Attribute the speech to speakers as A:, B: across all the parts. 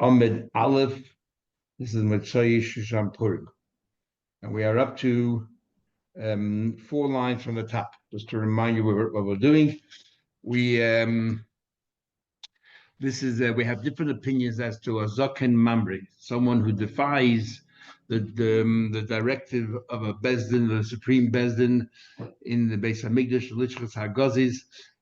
A: Ahmed Aleph. This is Matzai Shisham Purim. And we are up to 4 lines from the top, just to remind you what we're doing. We we have different opinions as to a Zaken Mamri, someone who defies the directive of a Bezdin, the Supreme Bezdin in the Beis Hamikdash, Lichkas Hagazis.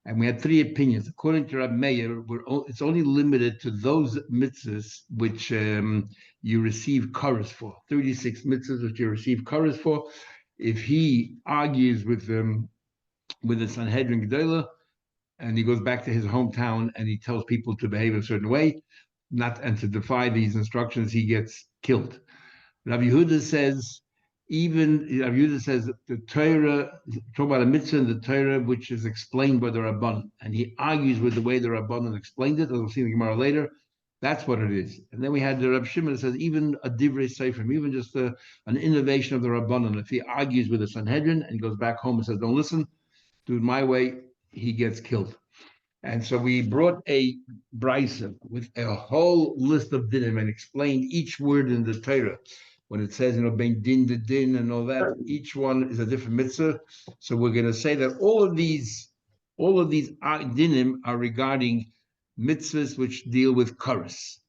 A: And we had 3 opinions. According to Rab Meir, it's only limited to those mitzvahs which you receive chorus for. 36 mitzvahs which you receive chorus for. If he argues with the Sanhedrin Daf, and he goes back to his hometown and he tells people to behave a certain way, and to defy these instructions, he gets killed. Rabbi Yehuda says the Torah, talk about a mitzvah in the Torah which is explained by the Rabbanan, and he argues with the way the Rabbanan explained it, as we'll see in the Gemara later. That's what it is. And then we had the Rab Shimon that says even a divrei seifrim, even just an innovation of the Rabbanan, if he argues with the Sanhedrin and goes back home and says, don't listen, do it my way, he gets killed. And so we brought a brisa with a whole list of dinim and explained each word in the Torah. When it says, bein din the din and all that, each one is a different mitzvah. So we're going to say that all of these dinim are regarding mitzvahs which deal with chorus.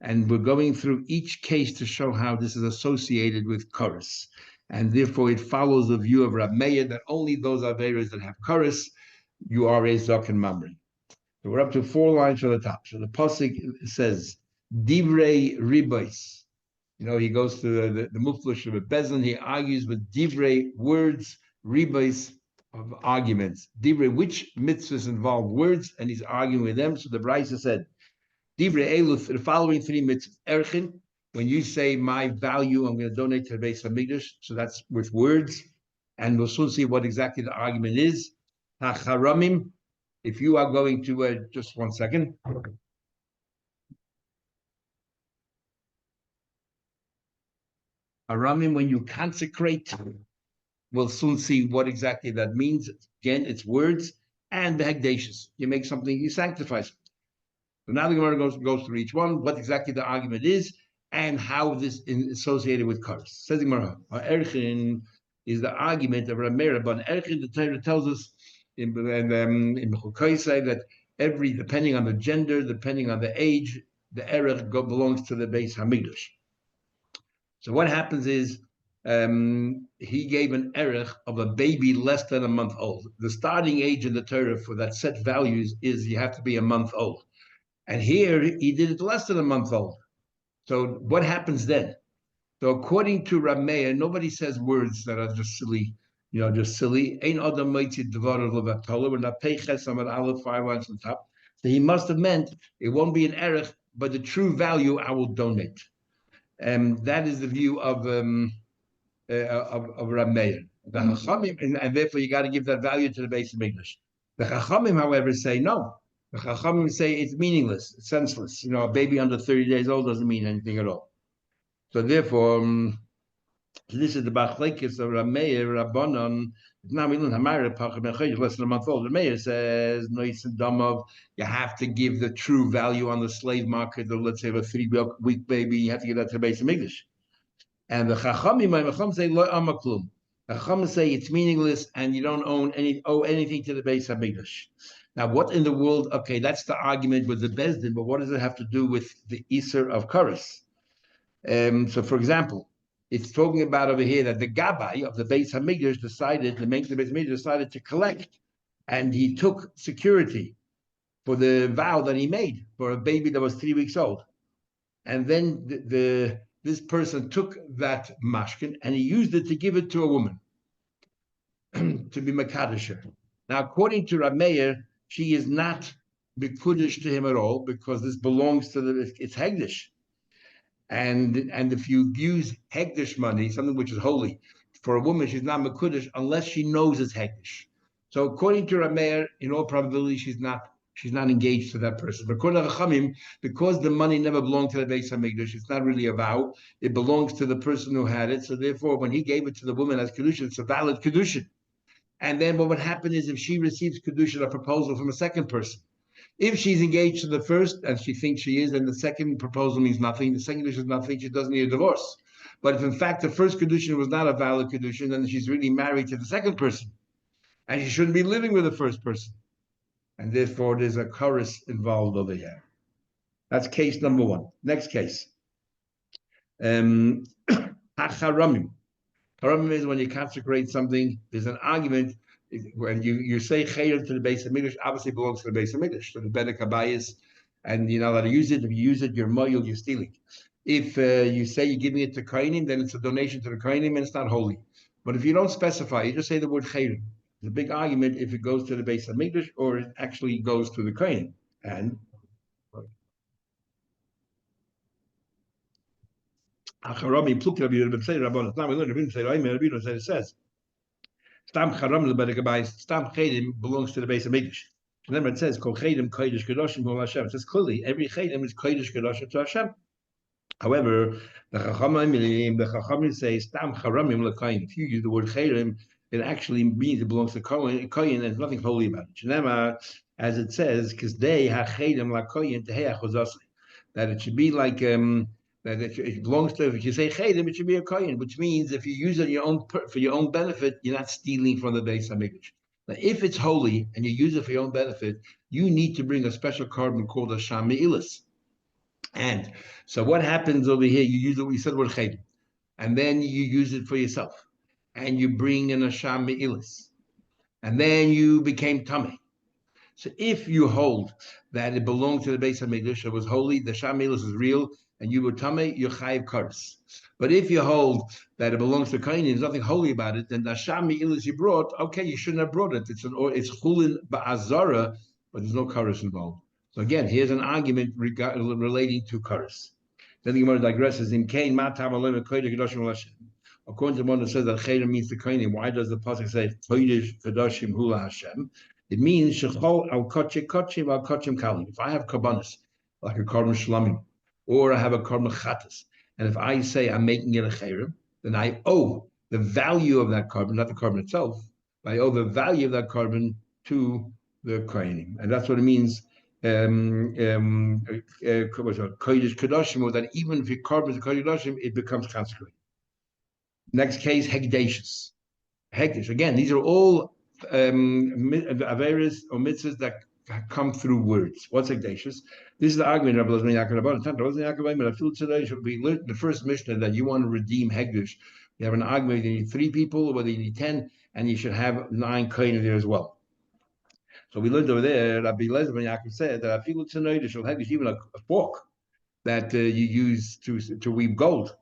A: And we're going through each case to show how this is associated with chorus. And therefore it follows the view of Rab Meir that only those averos that have chorus, you are a Zaken Mamri. So we're up to 4 lines from the top. So the pasuk says, Divrei Ribos. He goes to the Muflash of a Bezin. He argues with Divrei words, Ribos of arguments. Divrei, which mitzvahs involve words, and he's arguing with them. So the Brisa said, Divrei Elu, the following 3 mitzvahs. Erchin, when you say my value, I'm going to donate to the Beis Hamikdash. So that's with words. And we'll soon see what exactly the argument is. Hacharamim, if you are going to, just 1 second. Haramim, when you consecrate, we'll soon see what exactly that means. Again, it's words and the hekdeshes. You make something, you sanctify something. So now the Gemara goes through each one, what exactly the argument is, and how this is associated with chorus. Says the Gemara, Erchin is the argument of Rab Meir, but Erchin, the Torah tells us in Mechukai that depending on the gender, depending on the age, the erech belongs to the Beis Hamikdash. So what happens is he gave an erech of a baby less than a month old. The starting age in the Torah for that set values is you have to be a month old. And here he did it less than a month old. So what happens then? So according to Rab Meir, nobody says words that are just silly, just silly. Ein adam moitzi devarim levatolo. We're not peiches on aleph 5 lines on top. So he must have meant it won't be an erech, but the true value I will donate. And that is the view of Rab Meir. The Chachamim, and therefore you got to give that value to the Beis Hamikdash. The Chachamim, however, say no. The Chachamim say it's meaningless, it's senseless. A baby under 30 days old doesn't mean anything at all. So therefore, this is the Bachlekes of Rab Meir, Rabbanon. Now we learn Hamara, less than a month old. Rab Meir says, no, it's a dumb of, you have to give the true value on the slave market of, let's say, a 3-week baby, you have to give that to the Beis Hamikdash. And the Chachamim say, lo amaklum. The Chachamim say it's meaningless and you don't owe anything to the Beis Hamikdash. Now, what in the world? Okay, that's the argument with the Bezdin, but what does it have to do with the Iser of Chorus? So, for example, it's talking about over here that the Gabbai of the Beis Hamikdash decided to collect, and he took security for the vow that he made for a baby that was 3 weeks old. And then this person took that mashkin and he used it to give it to a woman to be Makadisher. Now, according to Rab Meir, she is not Mekudesh to him at all because this belongs to it's Hegdish. And if you use Hegdish money, something which is holy, for a woman, she's not Mekudesh unless she knows it's Hegdish. So according to Rab Meir, in all probability, she's not engaged to that person. But according to Chachamim, because the money never belonged to the Beis Hamikdash, it's not really a vow. It belongs to the person who had it. So therefore, when he gave it to the woman as Kedushin, it's a valid Kedushin. And then what would happen is if she receives Kedushin, a proposal from a second person, If she's engaged to the first and she thinks she is, then the second proposal means nothing. The second condition is nothing. She doesn't need a divorce. But if in fact the first condition was not a valid condition, then she's really married to the second person, and she shouldn't be living with the first person, and therefore there's a chorus involved over here. That's case number one. Next case. Hacharamim. Haramim is when you consecrate something. There's an argument when you say chayil to the base of Mikdash. Obviously belongs to the base of Mikdash, to the Bedek Habayis, and you're not allowed to use it. If you use it, you're moyil, you're stealing. If you say you're giving it to Kohanim, then it's a donation to the Kohanim and it's not holy. But if you don't specify, you just say the word chayil. There's a big argument if it goes to the base of Mikdash or it actually goes to the Kohanim. And Acharami pluked Rabbi Yehuda say Rabbanon. Now we learn Rabbi Yehuda say it says Stam Charam the Bedek Habayis. Stam Chedim belongs to the base of Mikdash. Remember it says Kol Chedim Kodesh Kedoshim Kol Hashem. It says clearly every Chedim is Kodesh Kedoshim to Hashem. However, the Chachamim say Stam Charamim LeKoyin. If you use the word Chedim, it actually means it belongs to Kohen, and there's nothing holy about it. Remember, as it says, because they HaChedim LaKoyin Tehei Achozasei, that it should be like that it belongs to. If you say Chedim, it should be a Kohen, which means if you use it for your own benefit, you're not stealing from the base of Mikdash. Now, if it's holy and you use it for your own benefit, you need to bring a special carbon called a Sham Me'ilas. And so what happens over here? You use it. We said the word Chedim, and then you use it for yourself, and you bring in a Sham Me'ilas, and then you became Tameh. So if you hold that it belonged to the base of Mikdash, it was holy, the Sham Me'ilas is real, and you were Tameh, you're Chayiv Kares. But if you hold that it belongs to Kohen, there's nothing holy about it, then the Sham Me'ilas you brought, okay, you shouldn't have brought it. It's Chulin Ba'azara, but there's no Kares involved. So again, here's an argument relating to Kares. Then the Gemara digresses in Kain Matam Alim Kodesh Kedoshim Hashem. According to one that says that Chayim means the Kohen, why does the pasuk say Kodesh Kedoshim Hula Hashem? It means Shechol Al Kochim Al Kochim Kalim. If I have karbanis like a korban shlamim, or I have a korban chatas, and if I say I'm making it a chayrim, then I owe the value of that carbon, not the carbon itself. I owe the value of that carbon to the kohenim, and that's what it means. Kodesh Kedoshim, or that even if your carbon is Kodesh Kedoshim, it becomes consecrated. Next case, Hegdashus. Hegdash. Again, these are all averes or mitzvahs that come through words. What's Hegdashus? This is the argument of Rabbi Yaakov. We learned the first Mishnah that you want to redeem Hegdash. You have an argument, you need 3 people, or whether you need 10, and you should have 9 kohen there as well. So we learned over there, Rabbi Yaakov said that I feel it's even a fork that you use to weave gold,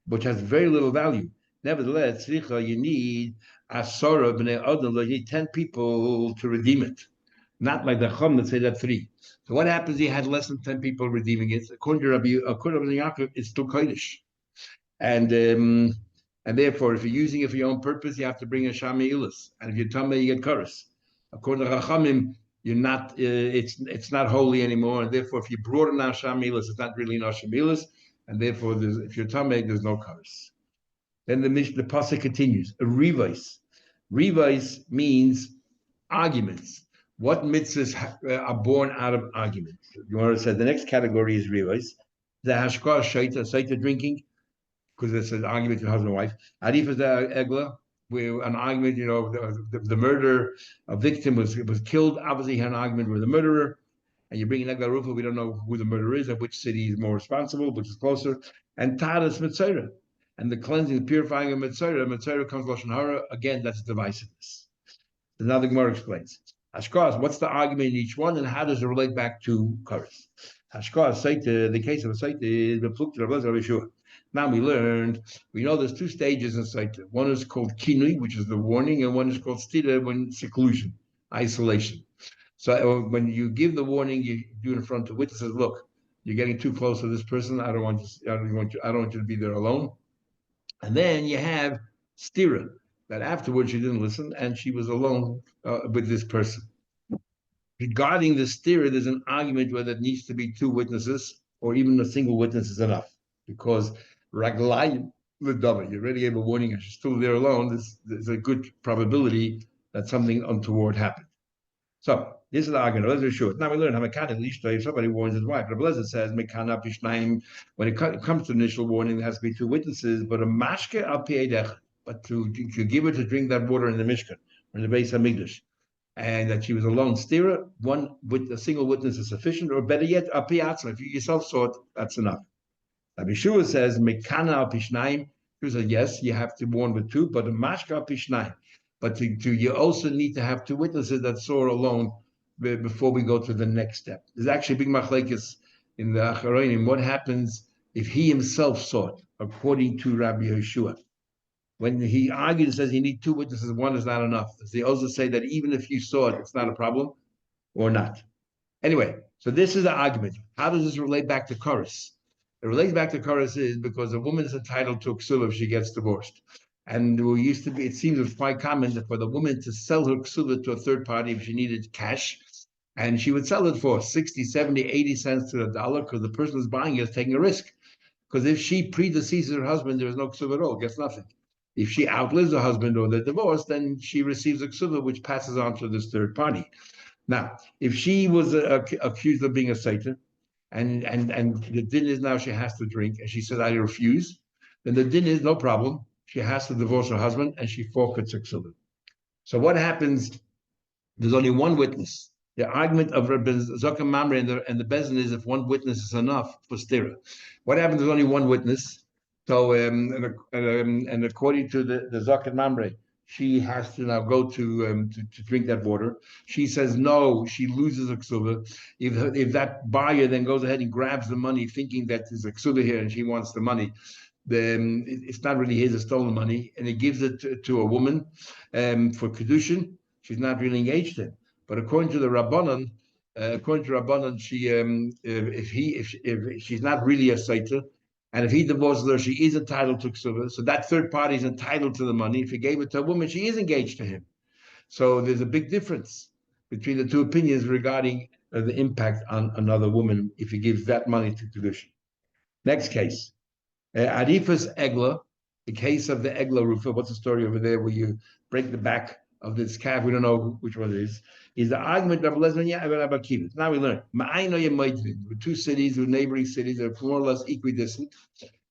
A: which has very little value. Nevertheless, you need Asara b'nei Adam, you need 10 people to redeem it. Not like the Chum that say that 3. So what happens? He had less than 10 people redeeming it. According to Rabbi Yaakov, it's still Kodesh. And therefore, if you're using it for your own purpose, you have to bring a Sham Me'ilas. And if you're Tameh, you get Kares. According to Chachamim, you're not. It's not holy anymore, and therefore, if you brought a Sham Me'ilas, it's not really a Sham Me'ilas, and therefore, if you're Tameh, there's no Kares. Then the pasuk continues. A rivais. Rivais means arguments. What mitzvahs are born out of arguments? You want to say the next category is rivais. The hashkar shaita drinking, because it's an argument between husband and wife. Arif is the egla, where an argument, the murder, a victim was killed. Obviously, he had an argument with the murderer, and you bring in egla rufa. We don't know who the murderer is, and which city is more responsible, which is closer. And tadas mitzvah, and the cleansing, the purifying of mitzvah. Mitzvah comes lashon hara. Again, that's divisiveness. Now the Gemara explains. Hashkar, what's the argument in each one, and how does it relate back to Kares? Hashkar, the case of a Saita is the pluk to Rabbi Yeshua. Now we know there's 2 stages in Saita. One is called kinui, which is the warning, and one is called stira, when seclusion, isolation. So when you give the warning, you do it in front of witnesses. Look, you're getting too close to this person. I don't want you to be there alone. And then you have stira, that afterwards she didn't listen and she was alone with this person. Regarding the stira, there's an argument whether it needs to be 2 witnesses or even a single witness is enough, because raglayim l'dava, you already gave a warning and she's still there alone. There's a good probability that something untoward happened. So This is the argument. Let's be sure. Now we learn how mechanic if somebody warns his wife. Rabbi Lezer says mechana pishnaim. When it comes to initial warning, there has to be two witnesses. But a mashke al piedech, but to give her to drink that water in the Mishkan or in the Beis Hamikdash, and that she was alone. Stira, one with a single witness is sufficient, or better yet, a piatzma. If you yourself saw it, that's enough. Rabbi Shua says mekana al pishnaim. He says yes, you have to warn with two, but a mashke al pishnaim. But to you also need to have two witnesses that saw her alone before we go to the next step. There's actually a big machlekes in the Acharonim. What happens if he himself saw it, according to Rabbi Yeshua? When he argued and says you need two witnesses, one is not enough. Does he also say that even if you saw it, it's not a problem or not? Anyway, so this is the argument. How does this relate back to Chorus? It relates back to Chorus is because a woman is entitled to a ksuva if she gets divorced. And it seems it was quite common that for the woman to sell her ksuva to a third party if she needed cash, and she would sell it for 60, 70, 80 cents to the dollar because the person who's buying it is taking a risk. Because if she predeceases her husband, there is no ksuva at all, gets nothing. If she outlives her husband or they're divorced, then she receives a ksuva, which passes on to this third party. Now, if she was accused of being a Satan, and the din is now she has to drink, and she said, I refuse, then the din is no problem. She has to divorce her husband, and she forfeits a ksuva. So what happens? There's only one witness. The argument of Rabbi Zoka Mamre and the Bezin is if one witness is enough for stira. What happens? There's only one witness. So, and according to the Zoka Mamre, she has to now go to drink that water. She says no. She loses a ksuva. If that buyer then goes ahead and grabs the money, thinking that there's a ksuva here and she wants the money, then it's not really his; it's stolen money, and he gives it to a woman for kedushin. She's not really engaged in. But according to the Rabbanan, she if she's not really a saita, and if he divorces her, she is entitled to ksuva. So that third party is entitled to the money. If he gave it to a woman, she is engaged to him. So there's a big difference between the two opinions regarding the impact on another woman if he gives that money to kedushin. Next case, Arifas Egla, the case of the Egla Rufa. What's the story over there where you break the back of this calf? We don't know which one it is the argument of Rabbi Kiva. Now we learn. With two cities, with neighboring cities, they're more or less equidistant.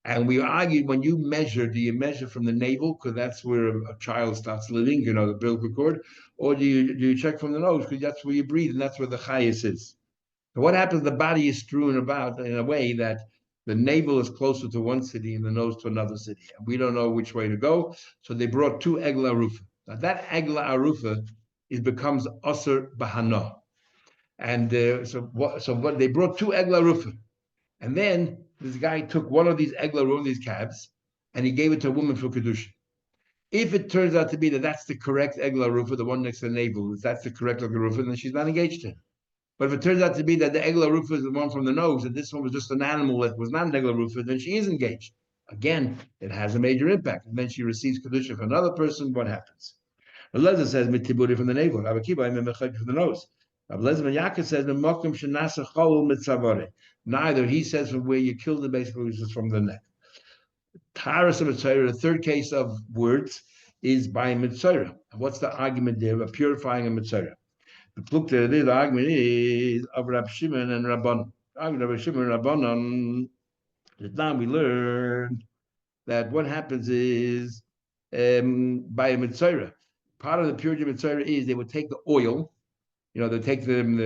A: And we argued when you measure, do you measure from the navel, because that's where a child starts living, the umbilical cord, or do you check from the nose, because that's where you breathe, and that's where the chayis is. So what happens? The body is strewn about in a way that the navel is closer to one city and the nose to another city. And we don't know which way to go. So they brought two egla arufa. Now that egla arufa becomes Osir Bahana. And so what they brought two Egla Rufa. And then this guy took one of these Egla Rufa, these calves, and he gave it to a woman for Kedusha. If it turns out to be that that's the correct Egla Rufa, the one next to the navel, if that's the correct Egla Rufa, then she's not engaged to him. But if it turns out to be that the Egla Rufa is the one from the nose, and this one was just an animal that was not an Egla Rufa, then she is engaged. Again, it has a major impact. And then she receives Kedusha from another person, what happens? Lezer says mitiburi from the navel. Rabbi Kiva from the nose. Rabbi Lezer ben Yaakov says mokum shenasa chol mitzavore. Neither. He says from where you kill the basically is from the neck. Taras of mitzvah. The third case of words is by mitzvah. What's the argument there? Of purifying a mitzvah. The argument is of Rabbi Shimon and Rabban. Rabbi Shimon and Rabbanon. Now we learn that what happens is by a mitzvah. Part of the purity of mitzvah is they would take the oil, they take an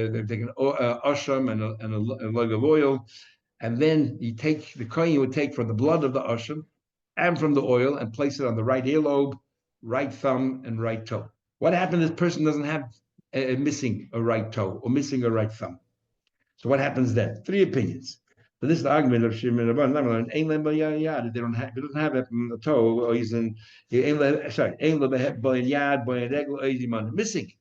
A: asham and a lug of oil, and then the kohen would take from the blood of the asham and from the oil and place it on the right earlobe, right thumb, and right toe. What happens if this person doesn't have missing a right toe or missing a right thumb? So what happens then? Three opinions. So this is the argument of Shimon and Rabban. They don't have a toe, or he's in missing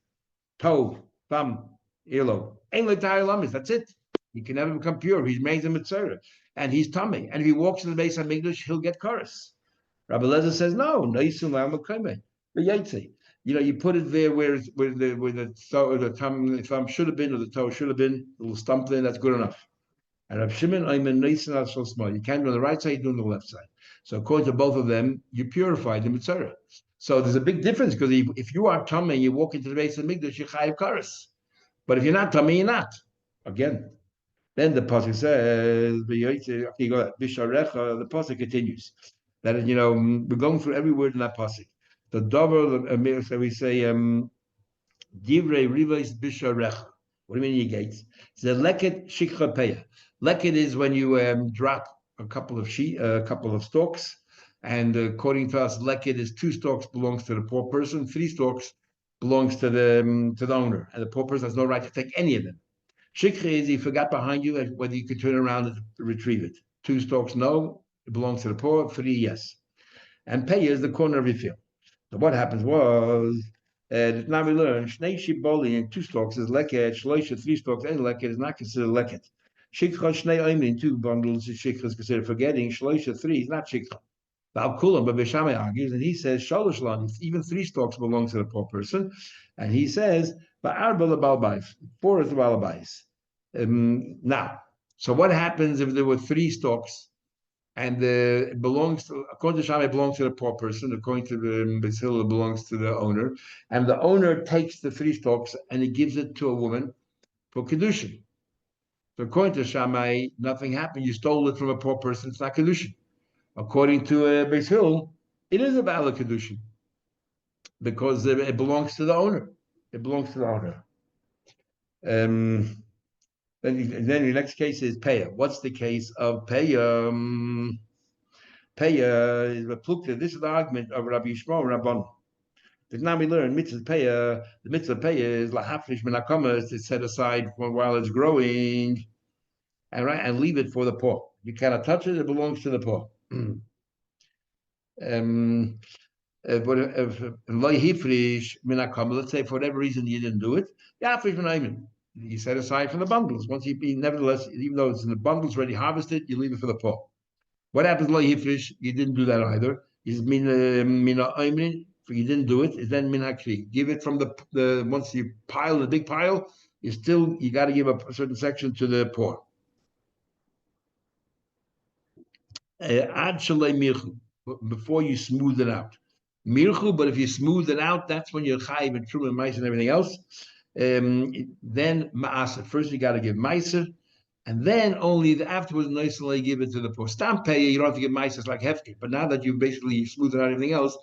A: toe, thumb, earlobe. That's it. He can never become pure. He's made a mitzvah, and he's tummy. And if he walks in the Beis Hamikdash, he'll get chorus. Rabbi Lezer says no. You put it there where the thumb should have been or the toe should have been. A little stump there. That's good enough. And Rav Shimon, you can't do on the right side, you do on the left side. So according to both of them, you purify the mitzvah. So there's a big difference because if you are tummy and you walk into the Beis Hamikdash, you chayav kares. But if you're not tummy, you're not. Again, then the pasuk says, the pasuk continues that we're going through every word in that pasuk. The double, so we say, divrei rivais bisharecha. What do you mean your gates? The leket shikha peya. Leket is when you drop a couple of stalks, and according to us, leket is 2 stalks belongs to the poor person, 3 stalks belongs to the owner, and the poor person has no right to take any of them. Shikha is he forgot behind you whether you could turn around and retrieve it. 2 stalks, no, it belongs to the poor. 3, yes. And peya is the corner of your field. So what happens was, now we learn Shnei Shiboli in 2 stalks is leket, Shloisha 3 stalks and leket is not considered leket. Shikha Shnei Oimim in 2 bundles is shikha is considered forgetting. Shloisha 3 is not shikha. Bal Kulam, but Beishamai argues, and he says Shalosh Lan, even 3 stalks belong to the poor person, and he says Ba'arba lebalbais, 4 is the balabais. Now, so what happens if there were 3 stalks? And it belongs to, according to Shammai, it belongs to the poor person. According to the Basil, it belongs to the owner. And the owner takes the 3 stalks and he gives it to a woman for Kedushin. So according to Shammai, nothing happened. You stole it from a poor person. It's not Kedushin. According to Basil, it is a valid Kedushin because it belongs to the owner. It belongs to the owner. Then the next case is Peah. What's the case of Peah? Peah is a plukta. This is the argument of Rabbi Yishmael and Rabban. Because now we learn mitzvah Peah. The mitzvah Peah is lahafrish menakamas to set aside for while it's growing, and leave it for the poor. You cannot touch it; it belongs to the poor. But if loyhifrish menakama, let's say for whatever reason you didn't do it, yafrish menaimin. You set aside for the bundles. Once nevertheless, even though it's in the bundles ready harvested, you leave it for the poor. What happens lo yifrish? You didn't do that either. Is mina oimrin. You didn't do it. Is then mina kri. Give it from the once you pile the big pile. You got to give a certain section to the poor. Ad shalei mirchu, before you smooth it out. Mirchu, but if you smooth it out, that's when you're chayiv and truma and ma'aser and everything else. Then ma'aser. First you got to give ma'aser. And then only afterwards, nicely give it to the poor. Stamp pay, you don't have to give mice like hefker. But now that you basically smoothed out everything else,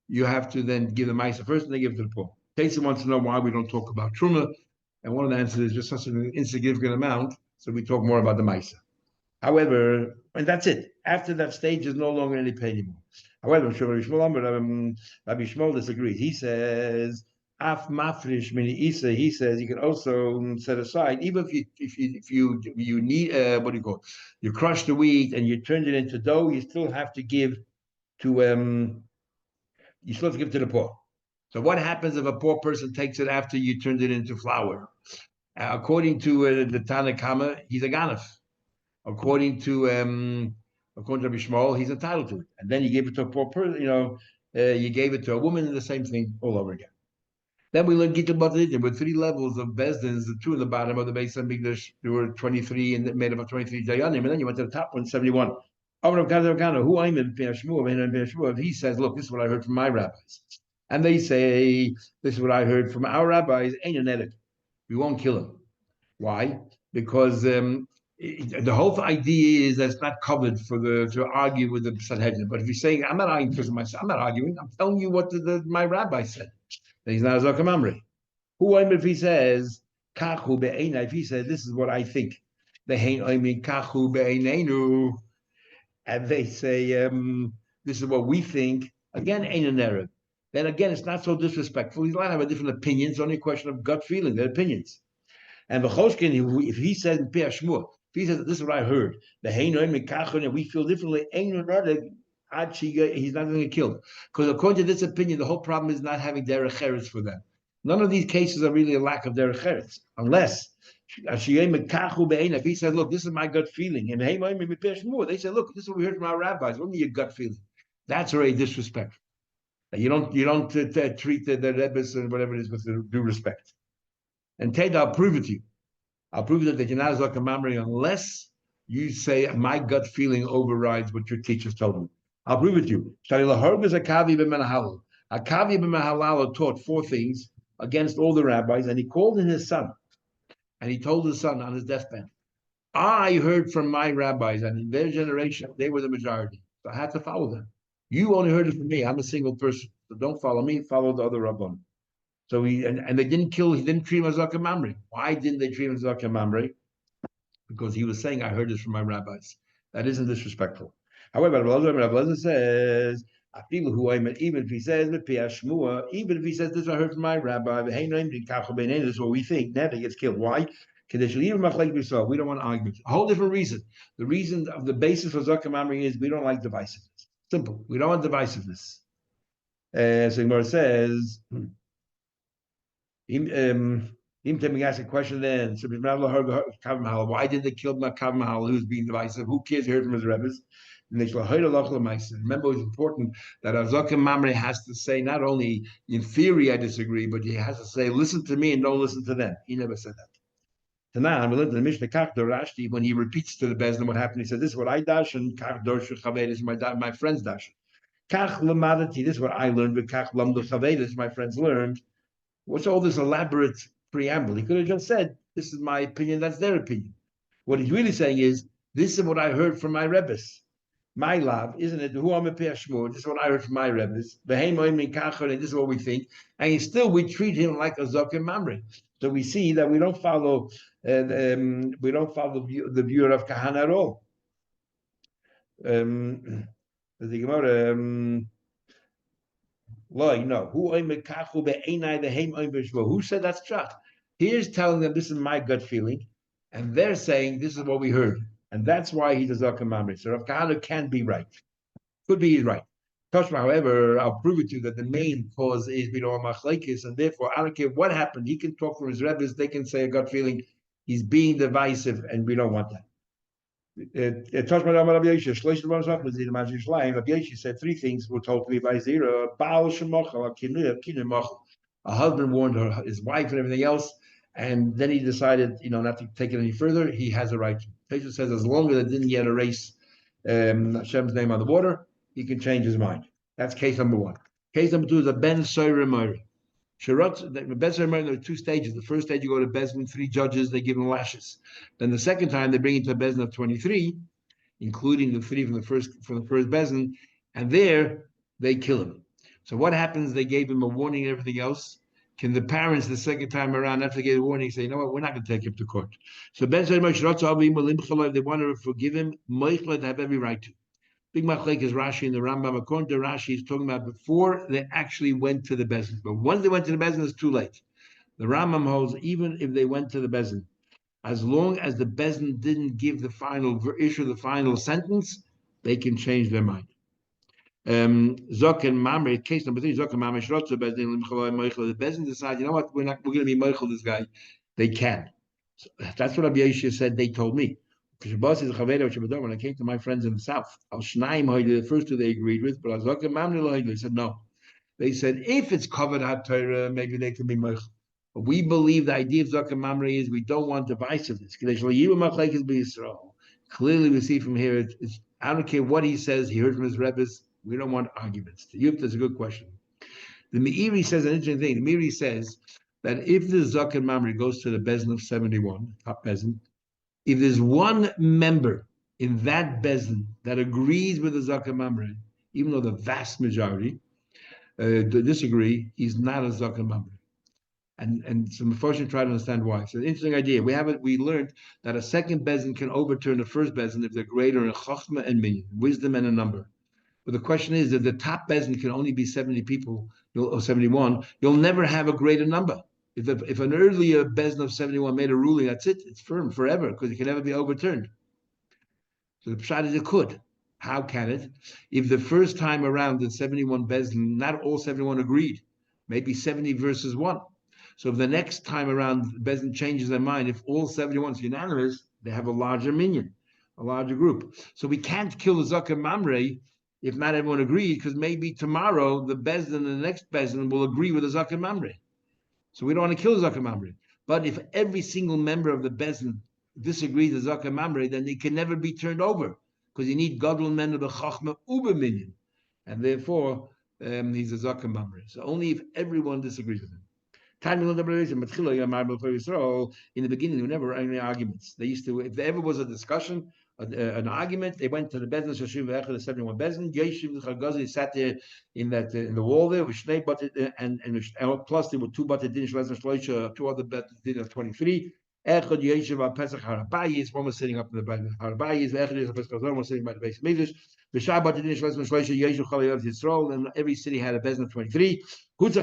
A: you have to then give the mice first and then give it to the poor. Tayson wants to know why we don't talk about truma. And one of the answers is just such an insignificant amount. So we talk more about the mice. However, and that's it. After that stage, there's no longer any pay anymore. However, Rabbi Shmuel disagrees. He says, Af mafrish mini isa. He says you can also set aside, even if you need what do you call it? You crush the wheat and you turn it into dough. You still have to give to the poor. So what happens if a poor person takes it after you turned it into flour? According to the Tanna Kama, he's a ganef. According to Rabbi Shmuel, he's entitled to it. And then you gave it to a poor person. You gave it to a woman, and the same thing all over again. Then we learned Gita Batid. There were 3 levels of Bezdins, the 2 in the bottom of the Beis Hamikdash. There were 23 and made up of 23 Dayanim, and then you went to the top one, 71. Who I'm in Shmuel, he says, look, this is what I heard from my rabbis. And they say, this is what I heard from our rabbis, ain't an edit. We won't kill him. Why? Because the whole idea is that it's not covered to argue with the Sanhedrin. But if you're saying, I'm not arguing because of myself, I'm not arguing, I'm telling you what my rabbi said. Then he's not a Zakamamri. Who if he says, Kachu be'ena, if he says, this is what I think. They ain't I mean Kachu be'enenu. And they say, this is what we think. Again, ain't an Arab. Then again, it's not so disrespectful. He's allowed to have a different opinion. It's only a question of gut feeling, their opinions. And the Choshkin, if he says in Pei Shmuel, if he says, this is what I heard, the Heinoim and Kachon, and we feel differently, he's not going to get killed. Because according to this opinion, the whole problem is not having derech eretz for them. None of these cases are really a lack of derech eretz, unless if he says, look, this is my gut feeling, and they say, look, this is what we heard from our rabbis. What do you mean your gut feeling? That's already disrespectful. You don't treat the rebbes and whatever it is with due respect. And Ted, I'll prove it to you. I'll prove that you're not a Zakamamri unless you say my gut feeling overrides what your teachers told me. I'll prove it to you. Akavi ben Mahalal taught 4 things against all the rabbis, and he called in his son. and he told his son on his deathbed, I heard from my rabbis, and in their generation, they were the majority. So I had to follow them. You only heard it from me. I'm a single person. So don't follow me, follow the other Rabban. So and they didn't kill, he didn't treat him as Zakah Mamre. Why didn't they treat him as Zakah Mamre? Because he was saying, I heard this from my rabbis. That isn't disrespectful. However, Rabbi says, even if he says, even if he says this, I heard from my rabbi, this is what we think, never gets killed. Why? We don't want arguments. A whole different reason. The reason of the basis for Zakah Mamre is we don't like divisiveness. Simple. We don't want divisiveness. So Gemara says, Him ask a question then. So why did they kill Makav Mahal who's being divisive? Who cares? He heard from his rebbes. Remember, it's important that Azaka Mamre has to say not only in theory I disagree, but he has to say, listen to me and don't listen to them. He never said that. Tanan, we learned in the Mishnah Kachdor Rashti, when he repeats to the Bezdin what happened, he said, this is what I dash, and Kachdor Shuchaved is my friend's dash. Kach Lamadati, this is what I learned, but Kach Lamdu Chaved is my friends learned. What's all this elaborate preamble? He could have just said, this is my opinion, that's their opinion. What he's really saying is, this is what I heard from my rebbes. My love, isn't it? Who am a Shmur? This is what I heard from my rebbes. And this is what we think. And still, we treat him like a Zakir Mamre. So we see that we don't follow the view of Kahana at all. The Gemara, who said that's shot? Here's telling them this is my gut feeling, and they're saying this is what we heard, and that's why he does Zakah Mamre. So Rav Kahana can be right. Could be he's right. Toshma, however, I'll prove it to you that the main cause is machlekes, and therefore I don't care what happened. He can talk from his rebbes. They can say a gut feeling. He's being divisive, and we don't want that. Rabbi Yoshe said three things were told to me by Zira. A husband warned his wife and everything else, and then he decided, not to take it any further. He has a right to. Pesach says as long as it didn't yet erase Hashem's name on the water, he can change his mind. That's case number one. Case number two is a ben soire moira. Shirot, the ben soire moira, there are two stages. The first stage, you go to Bezdin, 3 judges, they give him lashes. Then the second time, they bring him to a Bezdin of 23, including the 3 from the first Bezdin, and there they kill him. So what happens? They gave him a warning and everything else. Can the parents the second time around, after they get a warning, say, you know what, we're not going to take him to court? So Ben said, if they want to forgive him, they have every right to. Big machlek is Rashi and the Rambam. According to Rashi, he's talking about before they actually went to the Bezdin. But once they went to the Bezdin, it's too late. The Rambam holds, even if they went to the Bezdin, as long as the Bezdin didn't issue the final sentence, they can change their mind. Zok and Mamre, case number 3, Zok and Mamre Shrotza Bezdin, the Bezdin decide, you know what, we're going to be Meichel this guy. They can. So that's what Rabbi Yeshua said, they told me. When I came to my friends in the south, the first 2 they agreed with, but Zok and Mamre, they said no. They said, if it's covered at Torah, maybe they can be Meichel. But we believe the idea of Zakah Mamre is we don't want divisiveness. Clearly, we see from here, I don't care what he says, he heard from his rebbes, we don't want arguments. The Yupta is a good question. The Meiri says an interesting thing. The Meiri says that if the Zakah Mamre goes to the Bezdin of 71, top Bezdin, if there's one member in that Bezdin that agrees with the Zakah Mamre, even though the vast majority disagree, he's not a Zakah Mamre. And some Mephoshim try to understand why. So, an interesting idea. We learned that a second Bezdin can overturn the first Bezdin if they're greater in Chachma and Minyan, wisdom and a number. But the question is, if the top Bezdin can only be 70 people, or 71, you'll never have a greater number. If an earlier Bezdin of 71 made a ruling, that's it. It's firm forever, because it can never be overturned. So the pshat is it could. How can it? If the first time around the 71 Bezdin, not all 71 agreed, maybe 70 versus 1. So if the next time around Bezdin changes their mind, if all 71 is unanimous, they have a larger minyan, a larger group. So we can't kill the Zakah Mamre if not everyone agreed, because maybe tomorrow the Bezdin and the next Bezdin will agree with the Zakah Mamre. So we don't want to kill the Zakah Mamre. But if every single member of the Bezdin disagrees with Zakah Mamre, then it can never be turned over, because you need Gadol men of the Chachma Uber minyan. And therefore, he's a Zakah Mamre. So only if everyone disagrees with him. Time in the beginning, there were never any arguments. They used to, if there ever was a discussion, an argument, they went to the Bezdin, Shashiv Echad, the 71 Bezdin, Yeshiv Chagazi sat there in in the wall there with Shnei and plus there were two Batet Din Shlezim Shloisha, two other Batet Din of 23. Echad Yeshiv al Pesach Harabayis, one was sitting up in the Harabayis, Echad Yeshiv Pesach Hazor was sitting by the base of Midrash. B'Shai Batet Din Shlezim Shloisha Yeshiv Chalei of Yisrael, and every city had a Bezdin of 23. Should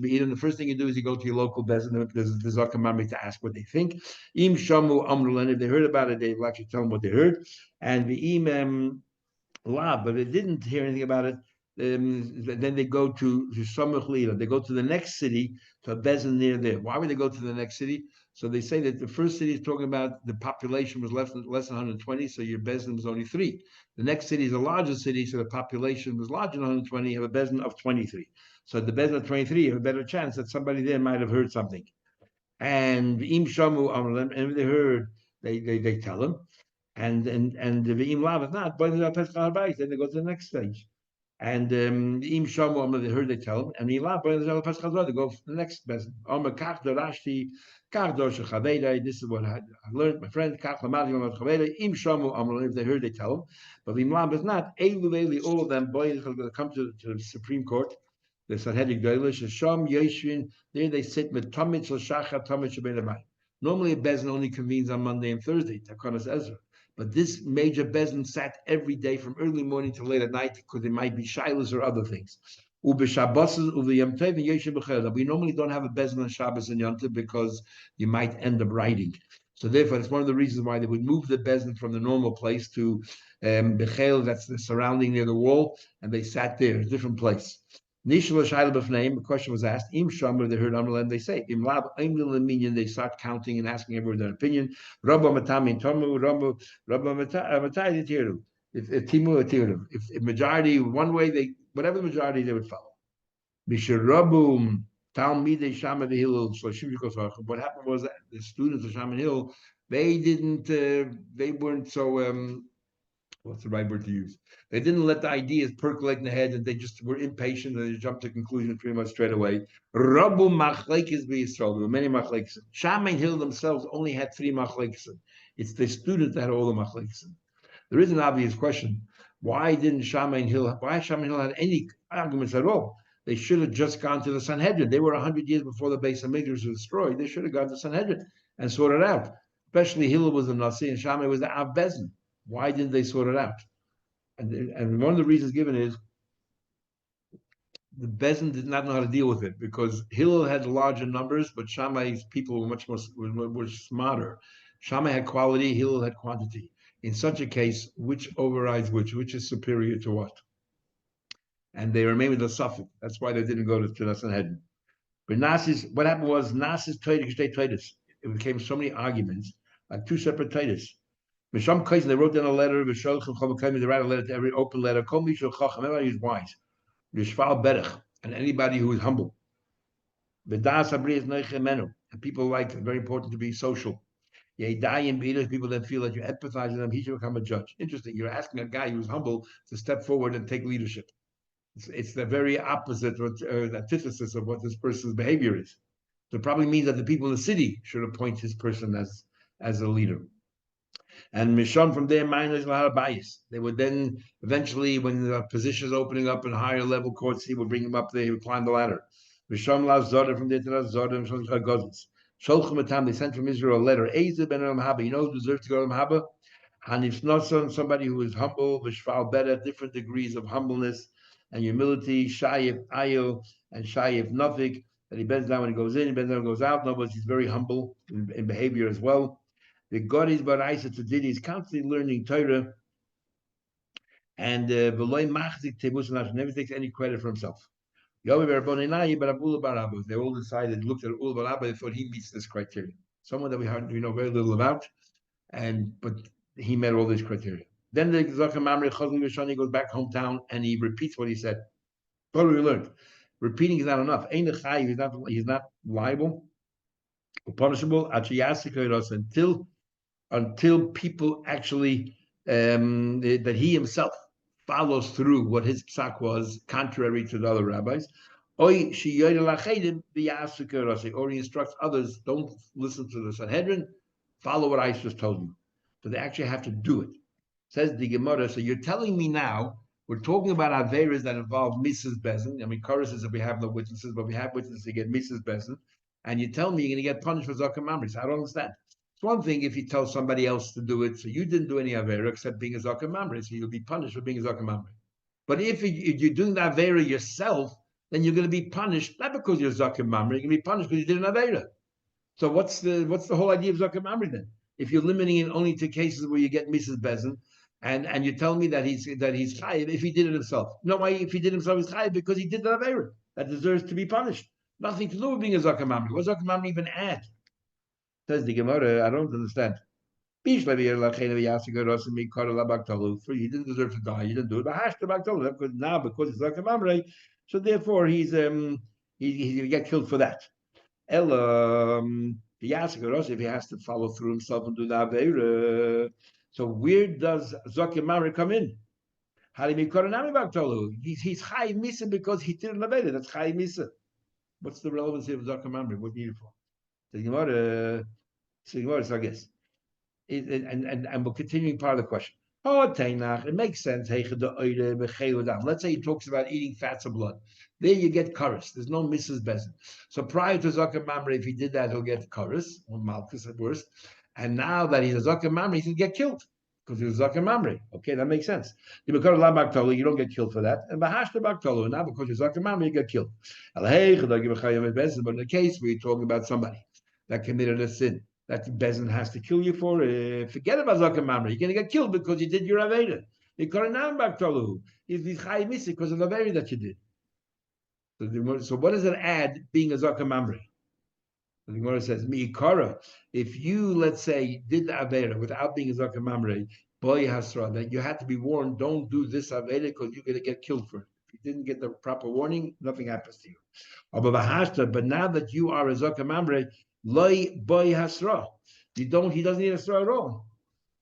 A: be eaten. The first thing you do is you go to your local bezin. There's the zakamami to ask what they think. Im shamu amrulen. If they heard about it, they will actually tell them what they heard. And the im lab, but they didn't hear anything about it. Then they go to Samuch Lila. They go to the next city, to a bezin near there. Why would they go to the next city? So they say that the first city is talking about the population was less than 120, so your bezin was only 3. The next city is a larger city, so the population was larger than 120. You have a bezin of 23. So the bezin of 23, you have a better chance that somebody there might have heard something. And im shamu amrlem, and if they heard, they tell them. And the im lav is not, then they go to the next stage. And im shamu they heard, they tell them, and they go to the next bezin. This is what I learned, my friend. Im shamu if they heard, they tell them. But im lav is not. All of them come to the Supreme Court. The Sanhedrin Daf, Sham Yeshvin. There they sit with Tamid Shel Shachar, Tamid Shel Bein Habayis. Normally, a bezin only convenes on Monday and Thursday, Takanas Ezra. But this major bezin sat every day from early morning to late at night because there might be shilas or other things. We normally don't have a bezin on Shabbos and Yom Tov because you might end up writing. So therefore, it's one of the reasons why they would move the bezin from the normal place to Bechel, that's the surrounding near the wall, and they sat there, a different place. The question was asked. Im Shamar, they heard Amrlan, they say, Im Lab, they start counting and asking everyone their opinion. Rabba Matami Tomu, Rabba Matai Tiru. If Timu Tiru. If majority one way, whatever the majority they would follow. Misharabu Talmidei Shama Hill. What happened was that the students of Shama Hill, they weren't so what's the right word to use? They didn't let the ideas percolate in the head, and they just were impatient, and they jumped to conclusions pretty much straight away. Rabu machlekes b'Yisrael. There were many machlekes. Shammai Hill themselves only had 3 machlekes. It's the student that had all the machlekes. There is an obvious question: why Shammai Hill had any arguments at all? They should have just gone to the Sanhedrin. They were 100 years before the base of Midrash was destroyed. They should have gone to Sanhedrin and sorted it out. Especially Hillel was the Nasi and Shammai was the Av Bezin. Why didn't they sort it out? And one of the reasons given is the Bezin did not know how to deal with it because Hillel had larger numbers, but Shammai's people were much more were smarter. Shammai had quality, Hillel had quantity. In such a case, which overrides which? Which is superior to what? And they remained with the suffix. That's why they didn't go to the Sanhedrin. But what happened was Nasi's Titus. It became so many arguments, like 2 separate Titus. They wrote down a letter. They write a letter to every open letter. Everybody who's wise. And anybody who is humble. And people like it. Very important to be social. People that feel that you empathize with them, he should become a judge. Interesting. You're asking a guy who's humble to step forward and take leadership. It's the very opposite, the antithesis of what this person's behavior is. So it probably means that the people in the city should appoint his person as a leader. And Misham from there, minus a lot of bias. They would then eventually, when the positions opening up in higher level courts, he would bring him up there, he would climb the ladder. Misham lav Zoda from there to Zoda, Misham Gozis. Sholchem Atam, they sent from Israel a letter. Eze ben Haba, you know who deserves to go to Haba? Hanif Snoson, somebody who is humble, Vishval Beda, different degrees of humbleness and humility, Shayif Ayo, and Shayif Nafik, that he bends down when he goes in, he bends down when he goes out. Nobody's he's very humble in behavior as well. The God is Baraisa to Didi is constantly learning Torah, and Veloy Machzik Tebus never takes any credit for himself. They all decided, looked at Ul Barabba, they thought he meets this criteria. Someone that we know very little about, but he met all these criteria. Then the Zakha Mamre Chazli Rishani goes back hometown and he repeats what he said. What do we learn? Repeating is not enough. He's not liable or punishable until people actually that he himself follows through what his psak was, contrary to the other rabbis, Or he instructs others, don't listen to the Sanhedrin, follow what I just told you. So they actually have to do it. Says the Gemara, so you're telling me now, we're talking about Averas that involve Mrs. Bezin. I mean, Korah says that we have no witnesses, but we have witnesses to get Mrs. Bezin. And you tell me you're going to get punished for Zakah Mamre. So I don't understand. It's one thing if you tell somebody else to do it, so you didn't do any Avera except being a Zakah Mamre, so you'll be punished for being a Zakah Mamre. But if you're doing the Avera yourself, then you're going to be punished, not because you're Zakah Mamre, you're going to be punished because you did an Avera. So what's the whole idea of Zakah Mamre then? If you're limiting it only to cases where you get Mrs. Bezin, and you tell me that he's chayiv if he did it himself. No, why if he did it himself he's chayiv because he did the Avera that deserves to be punished. Nothing to do with being a Zakah Mamre. What does Zakah Mamre even add? Says the Gemara, I don't understand. For you didn't deserve to die. You didn't do it. Because now, because it's Zakah Mamre, so therefore he's he get killed for that. If he has to follow through himself and do the Avera. So where does Zakah Mamre come in? He's Chai Misa because he did an Avera. That's Chai Misa. What's the relevancy of Zakah Mamre? What do you need it for? So I guess. And we're continuing part of the question. It makes sense. Let's say he talks about eating fats of blood. There you get chorus. There's no Mrs. Bezin. So prior to Zakah Mamre, if he did that, he'll get chorus, or Malchus at worst. And now that he's a Zakah Mamre, he's going to get killed because he was Zakah Mamre. Okay, that makes sense. You don't get killed for that. And now because you're Zakah Mamre, you get killed. But in the case where you're talking about somebody that committed a sin, that Bezin has to kill you for. Forget about Zakah Mamre. You're going to get killed because you did your Aveda. He's Chai Misi because of the Aveda that you did. So what does it add being a Zakah Mamre? The Gemara says, Mi'ikara, if you, let's say, did the Aveda without being a Zakah Mamre, boy hasra, that you had to be warned, don't do this Aveda because you're going to get killed for it. If you didn't get the proper warning, nothing happens to you. But now that you are a Zakah Mamre, Loi boy hasra. He doesn't need hasra at all.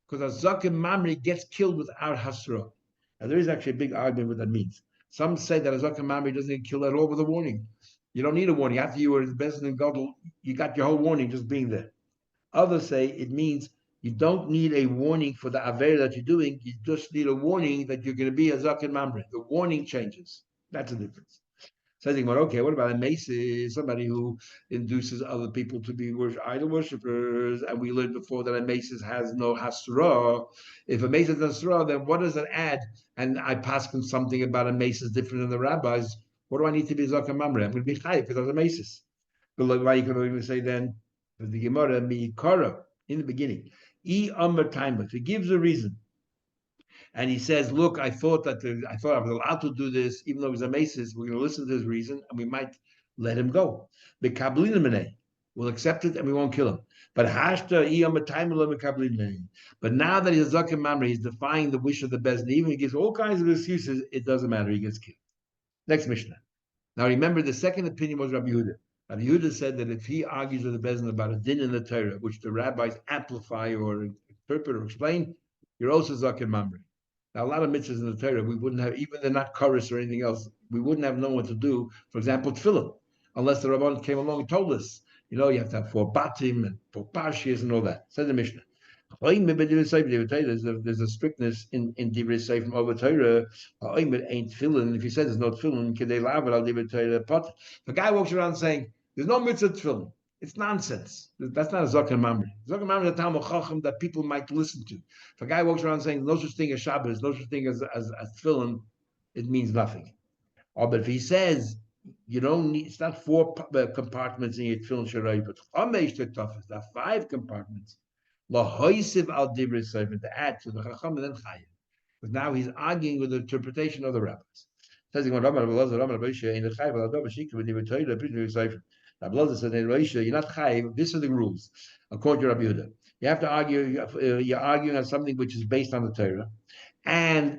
A: Because a Zakah Mamre gets killed without hasra. And there is actually a big argument what that means. Some say that a Zakah Mamre doesn't get killed at all with a warning. You don't need a warning. After you were the best in Gadol, you got your whole warning just being there. Others say it means you don't need a warning for the Avera that you're doing. You just need a warning that you're going to be a Zakah Mamre. The warning changes. That's the difference. So I think, well, okay, what about a Mace? Somebody who induces other people to be idol worshippers, and we learned before that a Mace has no hasra. If a Mace has hasra, then what does it add? And I pass on something about a Mace is different than the rabbis. What do I need to be Zakah Mamre? I'm going to be chayiv because of the Maces. But why you can even say then, the Gemara, Mi'ikara, in the beginning, if he gives a reason, and he says, look, I thought I was allowed to do this, even though he's a Maces, we're going to listen to his reason, and we might let him go. We'll accept it, and we won't kill him. But but now that he's a Zakah Mamre, he's defying the wish of the Bezdin. Even he gives all kinds of excuses, it doesn't matter, he gets killed. Next Mishnah. Now remember, the second opinion was Rabbi Yehuda. Rabbi Yehuda said that if he argues with the Bezdin about a din in the Torah, which the rabbis amplify or interpret or explain, you're also Zakah Mamre. Now, a lot of mitzvahs in the Torah, we wouldn't have, even they're not chorus or anything else, we wouldn't have known what to do. For example, tefillin, unless the Rabban came along and told us, you have to have 4 batim and 4 parshias and all that. Says the Mishnah. There's a strictness in Divrei Seif from over Torah. Ain't tefillin. If he says there's no tefillin, kedei lav al Divrei Torah pot. The guy walks around saying there's no mitzvah tefillin. It's nonsense. That's not a Zakah Mamre. Zakah Mamre is a Talmud Chacham that people might listen to. If a guy walks around saying no such thing as Shabbos, no such thing as tefillin, it means nothing. But if he says you don't need, it's not 4 compartments in your tefillin sharai, but chamesh tetafes, there are 5 compartments. Lahoisiv al divrei sefer, to add to the Chacham and then chayiv. Because now he's arguing with the interpretation of the rabbis. Says you're not chayiv. These are the rules according to Rabbi Yehuda. You have to argue. You're arguing on something which is based on the Torah,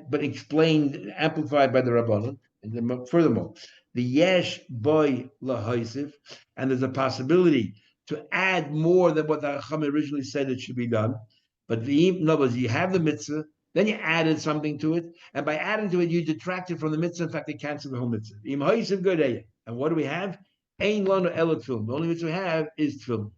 A: but explained, amplified by the Rabbanon. And then, furthermore, the yesh boy lahoisiv, and there's a possibility to add more than what the Chacham originally said it should be done. But in other words, you have the mitzvah, then you added something to it, and by adding to it, you detracted from the mitzvah. In fact, they canceled the whole mitzvah. And what do we have? Ain lanu elot film. The only which we have is film.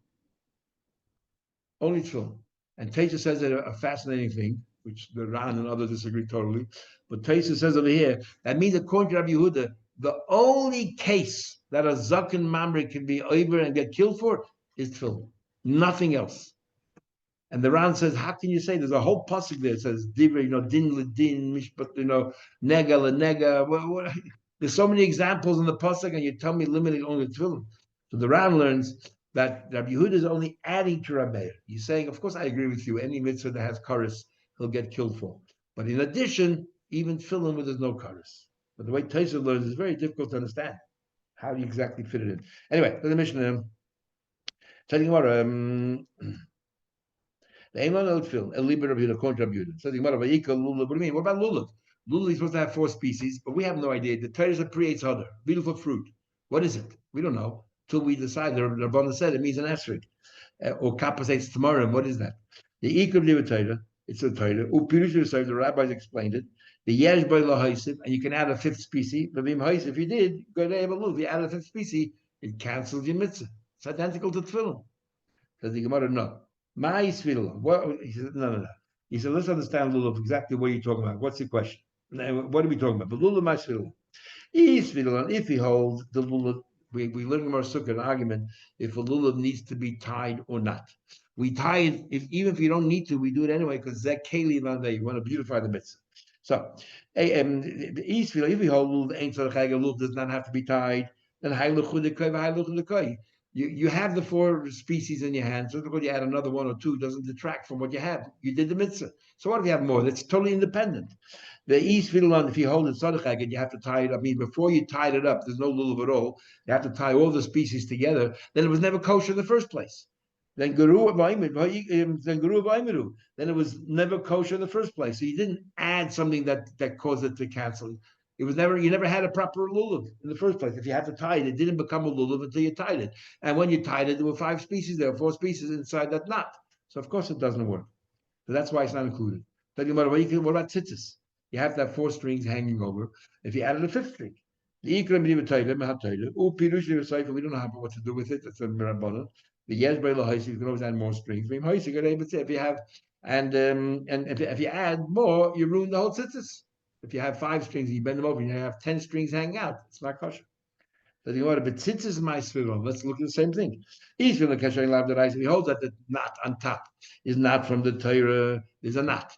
A: Only film. And Taisa says a fascinating thing, which the Ran and others disagree totally. But Taisa says over here, that means according to Rabbi Yehuda, the only case that a Zaken Mamre can be over and get killed for is tefillin. Nothing else. And the Ran says, how can you say there's a whole pasuk there that says Divri, din ledin, mishpat, nega lenega. There's so many examples in the pasuk, and you tell me limiting only to tefillin. So the Ran learns that Rabbi Yehuda is only adding to Rabbi Meir. He's saying, of course, I agree with you. Any mitzvah that has kares, he'll get killed for. But in addition, even tefillin where there's no kares. But the way Taisa learns is very difficult to understand. How do you exactly fit it in? Anyway, the Mishnah. Telling about the Eiman oat film, a liber of Yudah, so the Gemara Vayikal Lulav. What do you mean? What about Lulav? Lulav is supposed to have 4 species, but we have no idea. The Torah creates other beautiful fruit. What is it? We don't know till we decide. The Rabbanah said it means an asterisk. Or kappasates tomorrow. What is that? The Ikr of Torah, it's a Torah. Upirush the rabbis explained it. The Yesh by Lahaisiv, and you can add a 5th species. But if you did, go to Lulav. If you add a 5th species, it cancels your mitzvah. It's identical to tefillin. Says the Gemara, no. My tefillin. What? He said, no. He said, let's understand Lulav exactly what you're talking about. What's the question? What are we talking about? But Lulav, my tefillin. If he holds the Lulav, we learned in our sukkah an argument if a Lulav needs to be tied or not. We tie it, even if you don't need to, we do it anyway because Zek Keli Landa, you want to beautify the mitzvah. So, the East if we hold Lulav does not have to be tied, then you have the 4 species in your hand. So because you add another 1 or 2 doesn't detract from what you have. You did the mitzvah. So what if you have more? That's totally independent. The East if you hold it Sadachag, you have to tie it up. I mean, before you tied it up, there's no lulav at all. You have to tie all the species together. Then it was never kosher in the first place. Then it was never kosher in the first place. So you didn't add something that caused it to cancel. It was never, you never had a proper lulav in the first place. If you had to tie it, it didn't become a lulav until you tied it. And when you tied it, there were 5 species there, 4 species inside that knot. So of course it doesn't work. So that's why it's not included. What about tzitzis? You have to have 4 strings hanging over. If you added a 5th string, we don't know what to do with it. That's a mirabana. The yes by lahaisi, you can always add more strings. If you have if you add more, you ruin the whole tzitzis. If you have 5 strings, you bend them over, and you have 10 strings hanging out. It's not kosher. So the order, but tzitzis my svilon. Let's look at the same thing. He holds that the knot on top is not from the Torah. There's a knot.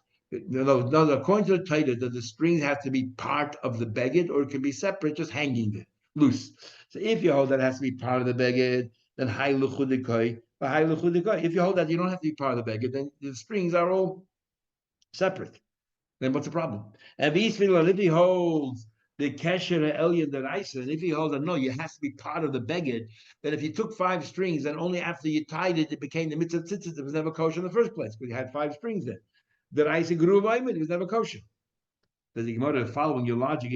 A: No, according to the Torah, that the strings have to be part of the beged, or it can be separate, just hanging there, loose. So if you hold that it has to be part of the beged, then if you hold that you don't have to be part of the beged, then the strings are all separate. Then what's the problem? And if he holds the kesher elyon deraisa, and if he holds that no, you have to be part of the beged, then if you took 5 strings and only after you tied it, it became the mitzvah tzitzit, it was never kosher in the first place because you had 5 strings there. The Raisa grew by it was never kosher. The Gemara following your logic,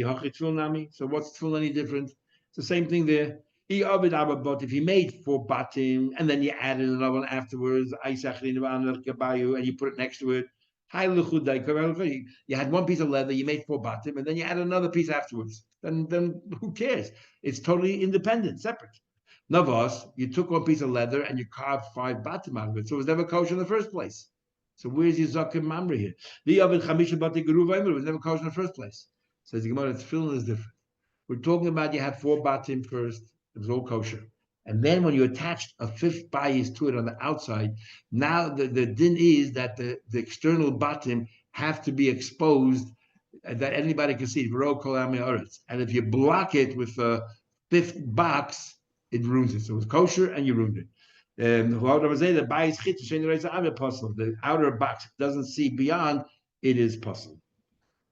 A: so what's tefillin any different? It's the same thing there. But if you made 4 batim and then you added another one afterwards, and you put it next to it, you had 1 piece of leather, you made 4 batim, and then you added another piece afterwards. Then who cares? It's totally independent, separate. Navas, you took 1 piece of leather and you carved 5 batim out of it, so it was never kosher in the first place. So where's your zakim mamre here? The oven chamisha bati geruv was never kosher in the first place. Says the Gemara, tefillin is different. We're talking about you had 4 batim first; it was all kosher, and then when you attached a 5th bias to it on the outside, now the din is that the external batim have to be exposed, that anybody can see. And if you block it with a 5th box, it ruins it. So it's kosher, and you ruined it. The outer box doesn't see beyond, it is possible.